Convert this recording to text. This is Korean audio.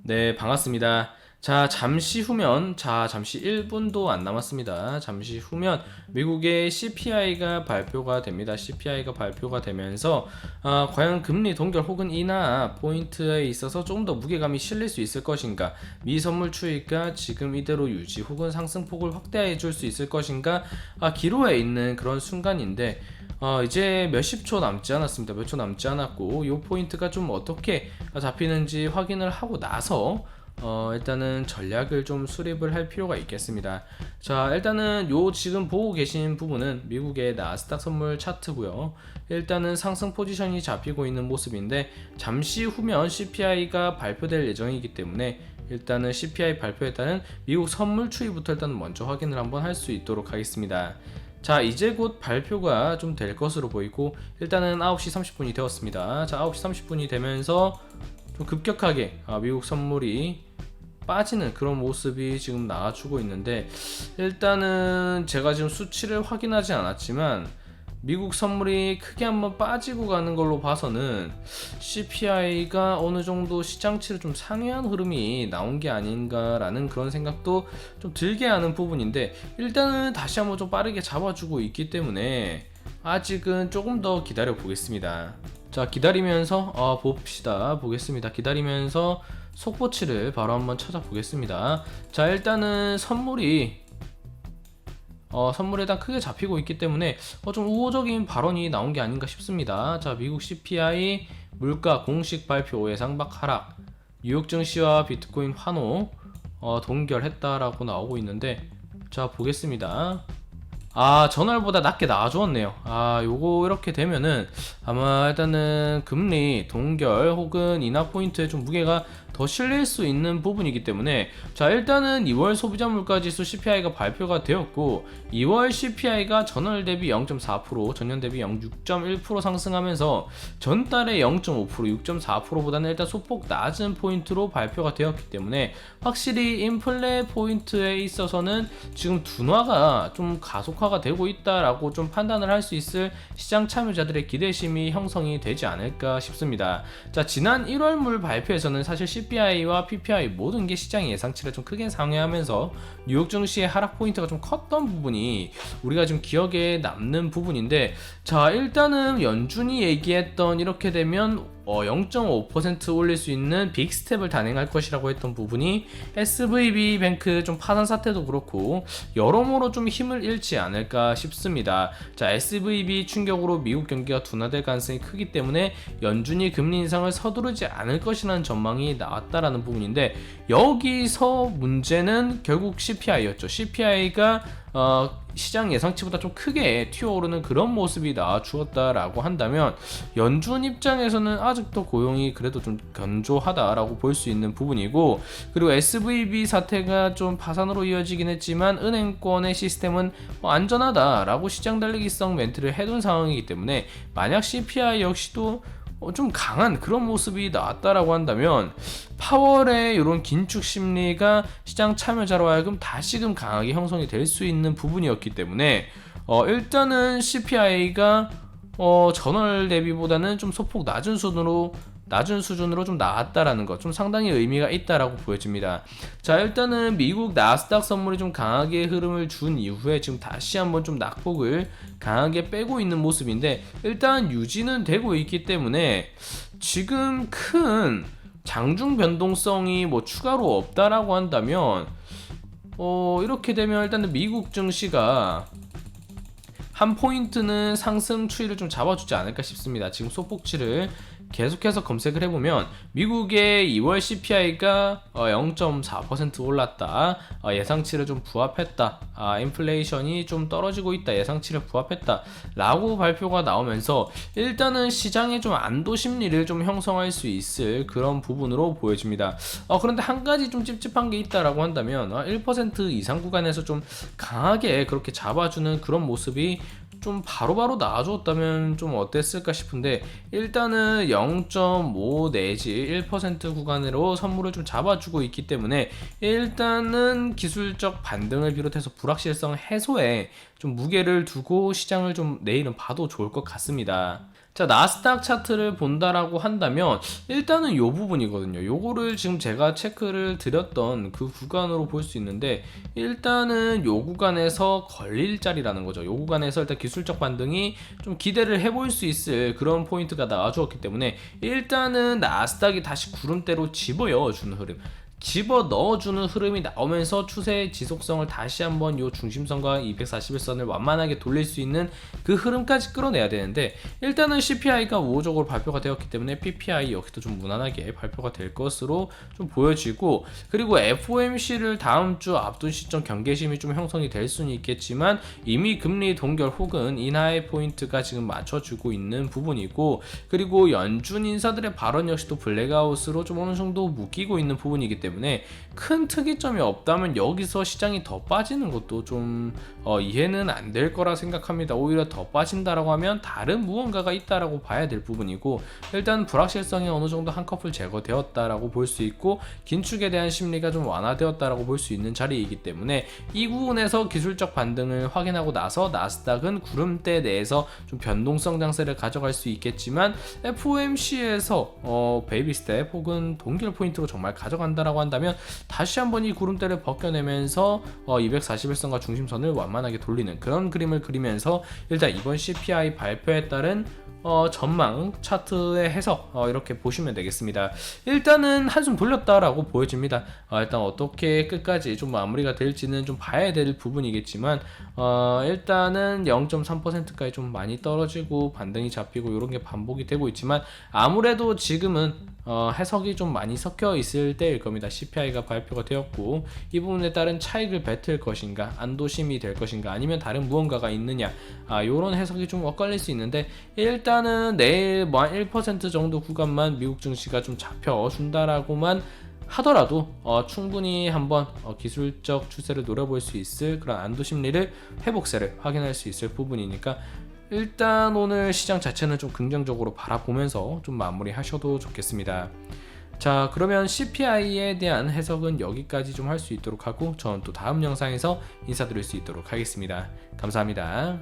네, 반갑습니다. 잠시 1분도 안 남았습니다. 잠시 후면 미국의 CPI가 발표가 됩니다. CPI가 발표가 되면서 과연 금리 동결 혹은 인하 포인트에 있어서 조금 더 무게감이 실릴 수 있을 것인가, 미 선물 추이가 지금 이대로 유지 혹은 상승폭을 확대해 줄 수 있을 것인가, 기로에 있는 그런 순간인데, 이제 몇십 초 남지 않았습니다. 몇 초 남지 않았고, 이 포인트가 좀 어떻게 잡히는지 확인을 하고 나서 일단은 전략을 좀 수립을 할 필요가 있겠습니다. 일단은 요 지금 보고 계신 부분은 미국의 나스닥 선물 차트고요. 일단은 상승 포지션이 잡히고 있는 모습인데, 잠시 후면 CPI가 발표될 예정이기 때문에 일단은 CPI 발표에 따른 미국 선물 추이부터 일단 먼저 확인을 한번 할 수 있도록 하겠습니다. 이제 곧 발표가 좀 될 것으로 보이고, 일단은 9시 30분이 되었습니다. 9시 30분이 되면서 좀 급격하게 미국 선물이 빠지는 그런 모습이 지금 나와주고 있는데, 일단은 제가 지금 수치를 확인하지 않았지만 미국 선물이 크게 한번 빠지고 가는 걸로 봐서는 CPI가 어느 정도 시장치를 좀 상회한 흐름이 나온 게 아닌가라는 그런 생각도 좀 들게 하는 부분인데, 일단은 다시 한번 좀 빠르게 잡아주고 있기 때문에 아직은 조금 더 기다려 보겠습니다. 기다리면서 보겠습니다. 기다리면서 속보치를 바로 한번 찾아보겠습니다. 일단은 선물에 단 크게 잡히고 있기 때문에 좀 우호적인 발언이 나온 게 아닌가 싶습니다. 미국 CPI 물가 공식 발표 예상박 하락, 뉴욕 증시와 비트코인 환호 동결했다라고 나오고 있는데, 보겠습니다. 전월보다 낮게 나와주었네요. 요거 이렇게 되면은 아마 일단은 금리 동결 혹은 인하 포인트에 좀 무게가 더 실릴 수 있는 부분이기 때문에, 일단은 2월 소비자 물가지수 CPI가 발표가 되었고, 2월 CPI가 전월 대비 0.4%, 전년 대비 6.1% 상승하면서 전달에 0.5%, 6.4%보다는 일단 소폭 낮은 포인트로 발표가 되었기 때문에, 확실히 인플레 포인트에 있어서는 지금 둔화가 좀 가속화가 되고 있다라고 좀 판단을 할 수 있을 시장 참여자들의 기대심이 형성이 되지 않을까 싶습니다. 지난 1월물 발표에서는 사실 CPI와 PPI 모든 게 시장 예상치를 좀 크게 상회하면서 뉴욕 증시의 하락 포인트가 좀 컸던 부분이 우리가 지금 기억에 남는 부분인데, 일단은 연준이 얘기했던 이렇게 되면 0.5% 올릴 수 있는 빅 스텝을 단행할 것이라고 했던 부분이 SVB 뱅크 좀 파산 사태도 그렇고 여러모로 좀 힘을 잃지 않을까 싶습니다. SVB 충격으로 미국 경기가 둔화될 가능성이 크기 때문에 연준이 금리 인상을 서두르지 않을 것이라는 전망이 나왔다라는 부분인데, 여기서 문제는 결국 CPI였죠. CPI가 시장 예상치보다 좀 크게 튀어오르는 그런 모습이 나와주었다라고 한다면, 연준 입장에서는 아직도 고용이 그래도 좀 견조하다라고 볼 수 있는 부분이고, 그리고 SVB 사태가 좀 파산으로 이어지긴 했지만 은행권의 시스템은 안전하다라고 시장 달리기성 멘트를 해둔 상황이기 때문에, 만약 CPI 역시도 좀 강한 그런 모습이 나왔다라고 한다면 파월의 이런 긴축 심리가 시장 참여자로 하여금 다시금 강하게 형성이 될 수 있는 부분이었기 때문에 일단은 CPI가 전월 대비보다는 좀 소폭 낮은 수준으로 좀 나왔다라는 것, 좀 상당히 의미가 있다라고 보여집니다. 일단은 미국 나스닥 선물이 좀 강하게 흐름을 준 이후에 지금 다시 한번 좀 낙폭을 강하게 빼고 있는 모습인데, 일단 유지는 되고 있기 때문에 지금 큰 장중 변동성이 추가로 없다라고 한다면 이렇게 되면 일단은 미국 증시가 한 포인트는 상승 추이를 좀 잡아주지 않을까 싶습니다. 지금 소폭치를 계속해서 검색을 해보면 미국의 2월 CPI가 0.4% 올랐다, 예상치를 좀 부합했다, 인플레이션이 좀 떨어지고 있다, 예상치를 부합했다 라고 발표가 나오면서 일단은 시장의 좀 안도 심리를 좀 형성할 수 있을 그런 부분으로 보여집니다. 그런데 한 가지 좀 찝찝한 게 있다라고 한다면 1% 이상 구간에서 좀 강하게 그렇게 잡아주는 그런 모습이 좀 바로바로 나와줬다면 좀 어땠을까 싶은데, 일단은 0.5 내지 1% 구간으로 선물을 좀 잡아주고 있기 때문에 일단은 기술적 반등을 비롯해서 불확실성 해소에 좀 무게를 두고 시장을 좀 내일은 봐도 좋을 것 같습니다. 자, 나스닥 차트를 본다라고 한다면 일단은 요 부분이거든요. 요거를 지금 제가 체크를 드렸던 그 구간으로 볼 수 있는데, 일단은 요 구간에서 걸릴 자리라는 거죠. 요 구간에서 일단 기술적 반등이 좀 기대를 해볼 수 있을 그런 포인트가 나와주었기 때문에 일단은 나스닥이 다시 구름대로 집어여주는 흐름, 집어 넣어주는 흐름이 나오면서 추세의 지속성을 다시 한번 요 중심선과 241선을 완만하게 돌릴 수 있는 그 흐름까지 끌어내야 되는데, 일단은 CPI가 우호적으로 발표가 되었기 때문에 PPI 역시도 좀 무난하게 발표가 될 것으로 좀 보여지고, 그리고 FOMC를 다음 주 앞둔 시점 경계심이 좀 형성이 될 수는 있겠지만 이미 금리 동결 혹은 인하의 포인트가 지금 맞춰주고 있는 부분이고, 그리고 연준 인사들의 발언 역시도 블랙아웃으로 좀 어느 정도 묶이고 있는 부분이기 때문에 큰 특이점이 없다면 여기서 시장이 더 빠지는 것도 좀 이해는 안 될 거라 생각합니다. 오히려 더 빠진다라고 하면 다른 무언가가 있다라고 봐야 될 부분이고, 일단 불확실성이 어느 정도 한꺼풀 제거되었다라고 볼 수 있고 긴축에 대한 심리가 좀 완화되었다라고 볼 수 있는 자리이기 때문에 이 부분에서 기술적 반등을 확인하고 나서 나스닥은 구름대 내에서 좀 변동성 장세를 가져갈 수 있겠지만, FOMC에서 베이비 스텝 혹은 동결 포인트로 정말 가져간다라고 한다면 다시 한번 이 구름대를 벗겨내면서 241선과 중심선을 완만하게 돌리는 그런 그림을 그리면서 일단 이번 CPI 발표에 따른 전망 차트의 해석 이렇게 보시면 되겠습니다. 일단은 한숨 돌렸다라고 보여집니다. 일단 어떻게 끝까지 좀 마무리가 될지는 좀 봐야 될 부분이겠지만 일단은 0.3%까지 좀 많이 떨어지고 반등이 잡히고 이런 게 반복이 되고 있지만, 아무래도 지금은 해석이 좀 많이 섞여 있을 때일 겁니다. CPI가 발표가 되었고 이 부분에 따른 차익을 뱉을 것인가, 안도심이 될 것인가, 아니면 다른 무언가가 있느냐, 요런 해석이 좀 엇갈릴 수 있는데, 일단은 내일 뭐 한 1% 정도 구간만 미국 증시가 좀 잡혀준다라고만 하더라도 충분히 한번 기술적 추세를 노려볼 수 있을 그런 안도 심리를, 회복세를 확인할 수 있을 부분이니까 일단 오늘 시장 자체는 좀 긍정적으로 바라보면서 좀 마무리하셔도 좋겠습니다. 자, 그러면 CPI에 대한 해석은 여기까지 좀 할 수 있도록 하고 저는 또 다음 영상에서 인사드릴 수 있도록 하겠습니다. 감사합니다.